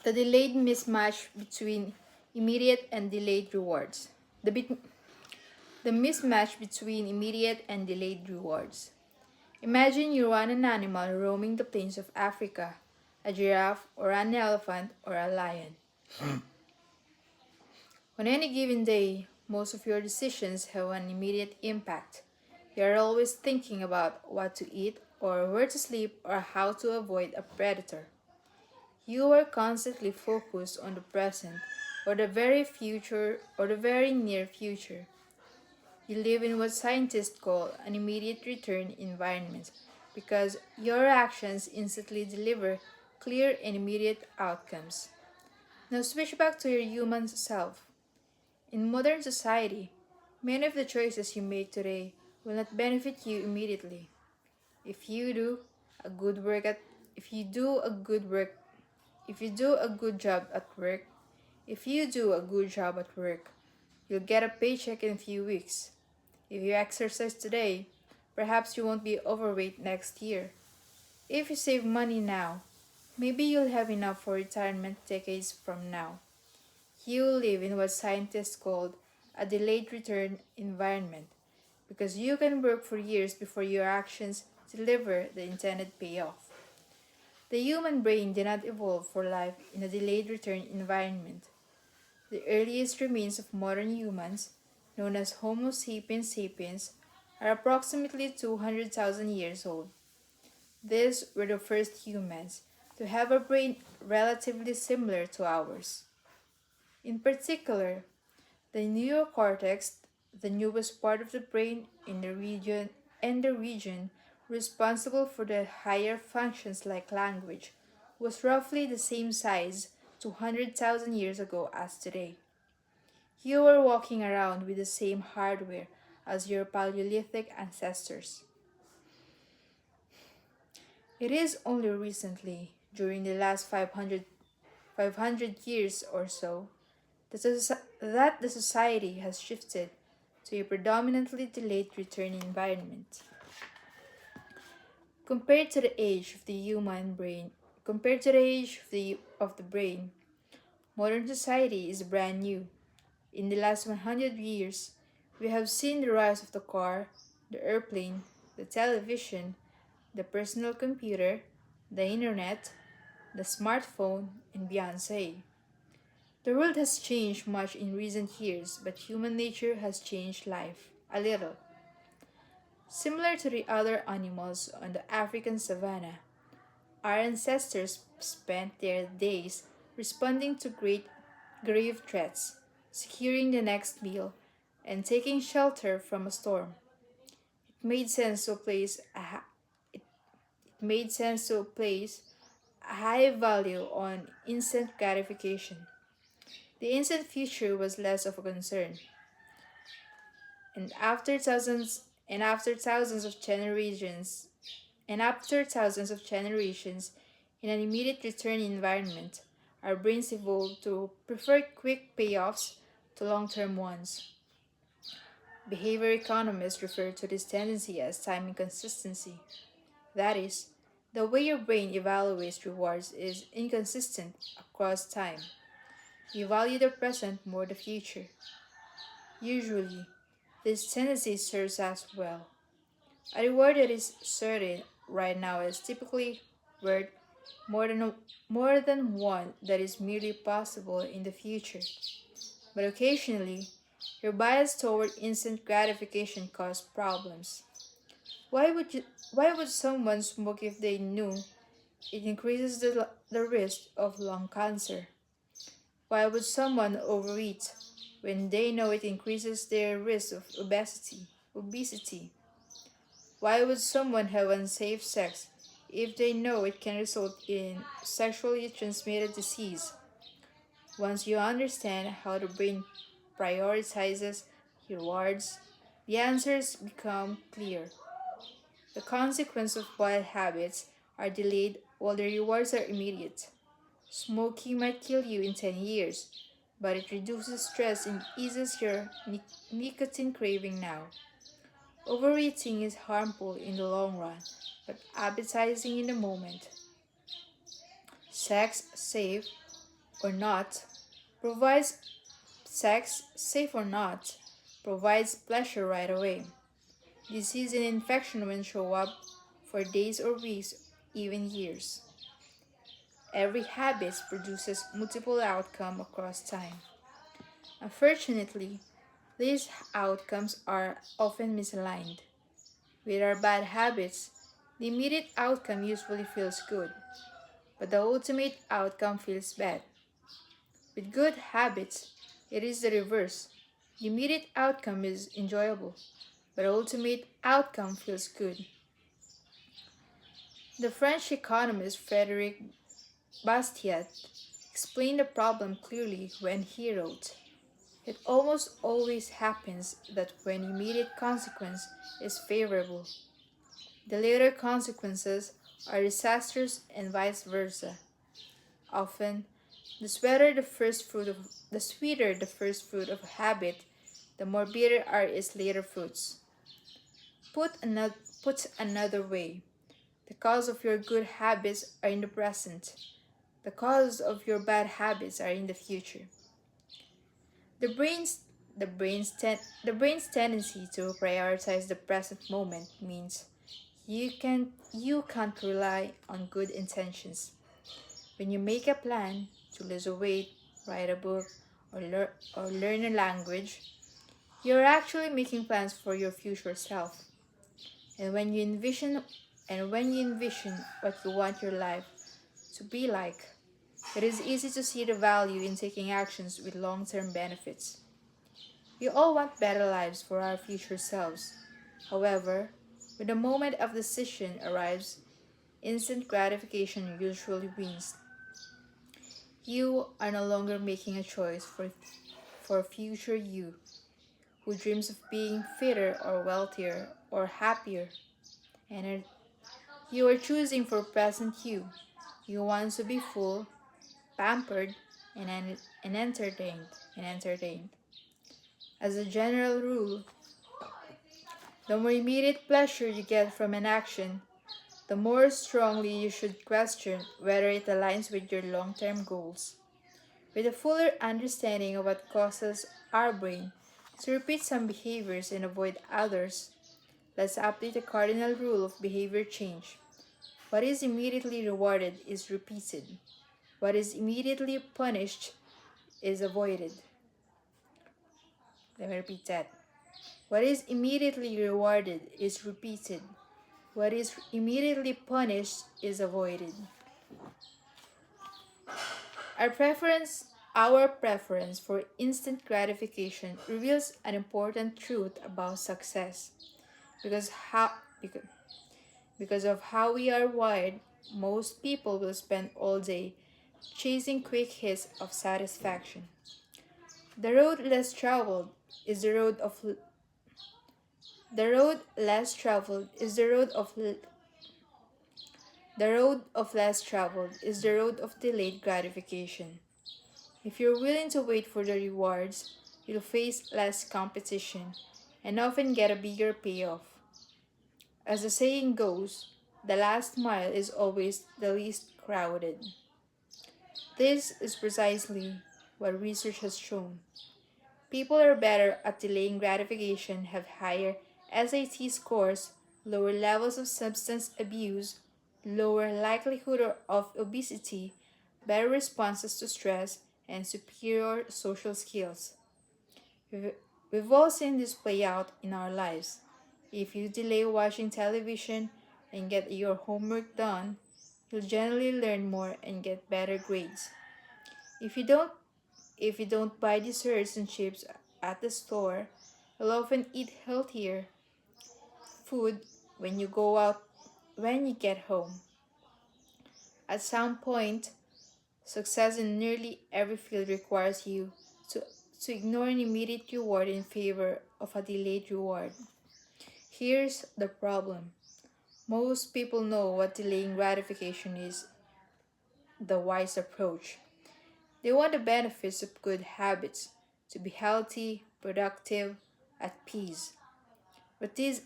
The delayed mismatch between immediate and delayed rewards. The, bit- the mismatch between immediate and delayed rewards. Imagine you are an animal roaming the plains of Africa, a giraffe or an elephant or a lion. On any given day, most of your decisions have an immediate impact. You are always thinking about what to eat or where to sleep or how to avoid a predator. You are constantly focused on the present or the very future or the very near future. You live in what scientists call an immediate return environment because your actions instantly deliver clear and immediate outcomes. Now switch back to your human self. In modern society, many of the choices you make today will not benefit you immediately. If you do a good work at if you do a good work if you do a good job at work, if you do a good job at work, you'll get a paycheck in a few weeks. If you exercise today, perhaps you won't be overweight next year. If you save money now, maybe you'll have enough for retirement decades from now. You live in what scientists call a delayed return environment because you can work for years before your actions deliver the intended payoff. The human brain did not evolve for life in a delayed return environment. The earliest remains of modern humans, known as Homo sapiens sapiens, are approximately 200,000 years old. These were the first humans to have a brain relatively similar to ours. In particular, the neocortex, the newest part of the brain in the region responsible for the higher functions like language, was roughly the same size 200,000 years ago as today. You were walking around with the same hardware as your Paleolithic ancestors. It is only recently, during the last 500 years or so, that the society has shifted to a predominantly delayed return environment. Compared to the age of the human brain, compared to the age of the brain, modern society is brand new. In the last 100 years, we have seen the rise of the car, the airplane, the television, the personal computer, the internet, the smartphone, and Beyonce. The world has changed much in recent years, but human nature has changed life a little. Similar to the other animals on the African savanna, our ancestors spent their days responding to great grave threats, securing the next meal, and taking shelter from a storm. It made sense to place a ha- it made sense to place a high value on instant gratification. The instant future was less of a concern, and after thousands of generations in an immediate return environment, our brains evolved to prefer quick payoffs to long-term ones. Behavior economists refer to this tendency as time inconsistency. That is, the way your brain evaluates rewards is inconsistent across time. You value the present more the future. Usually, this tendency serves us well. A reward that is certain right now is typically worth more than more than one that is merely possible in the future. But occasionally, your bias toward instant gratification causes problems. Why would someone smoke if they knew it increases the risk of lung cancer? Why would someone overeat when they know it increases their risk of obesity? Why would someone have unsafe sex if they know it can result in sexually transmitted disease? Once you understand how the brain prioritizes rewards, the answers become clear. The consequences of bad habits are delayed while the rewards are immediate. Smoking might kill you in 10 years, but it reduces stress and eases your nicotine craving now. Overeating is harmful in the long run, but appetizing in the moment. Sex, safe, or not, provides sex, safe or not, provides pleasure right away. Disease and infection will show up for days or weeks, even years. Every habit produces multiple outcomes across time. Unfortunately, these outcomes are often misaligned. With our bad habits, the immediate outcome usually feels good, but the ultimate outcome feels bad. With good habits, it is the reverse. The immediate outcome is enjoyable, but the ultimate outcome feels good. The French economist Frederic Bastiat explained the problem clearly when he wrote, "It almost always happens that when immediate consequence is favorable, the later consequences are disastrous and vice versa. Often, the sweeter the first fruit of a habit, the more bitter are its later fruits." Put another way, the cause of your good habits are in the present. The causes of your bad habits are in the future. The brain's the brain's tendency to prioritize the present moment means you can't rely on good intentions. When you make a plan to lose weight, write a book, or learn a language, you're actually making plans for your future self. And when you envision what you want your life to be like, it is easy to see the value in taking actions with long-term benefits. We all want better lives for our future selves. However, when the moment of decision arrives, instant gratification usually wins. You are no longer making a choice for future you who dreams of being fitter or wealthier or happier. And you are choosing for present you. You want to be full, pampered, and entertained. As a general rule, the more immediate pleasure you get from an action, the more strongly you should question whether it aligns with your long-term goals. With a fuller understanding of what causes our brain to repeat some behaviors and avoid others, let's update the cardinal rule of behavior change. What is immediately rewarded is repeated. What is immediately punished is avoided. Let me repeat that. What is immediately rewarded is repeated. What is immediately punished is avoided. Our preference for instant gratification reveals an important truth about success. Because how because, because of how we are wired, most people will spend all day chasing quick hits of satisfaction. The road less traveled is the road of the road less traveled is the road of the road of less traveled is the road of delayed gratification. If you're willing to wait for the rewards, you'll face less competition and often get a bigger payoff. As the saying goes, the last mile is always the least crowded. This is precisely what research has shown. People are better at delaying gratification, have higher SAT scores, lower levels of substance abuse, lower likelihood of obesity, better responses to stress, and superior social skills. We've, we've all seen this play out in our lives. If you delay watching television and get your homework done, you'll generally learn more and get better grades. If you don't if you don't buy desserts and chips at the store, you'll often eat healthier food when you get home. At some point, success in nearly every field requires you to, to ignore an immediate reward in favor of a delayed reward. Here's the problem. Most people know what delaying gratification is, the wise approach. They want the benefits of good habits, to be healthy, productive, at peace. But these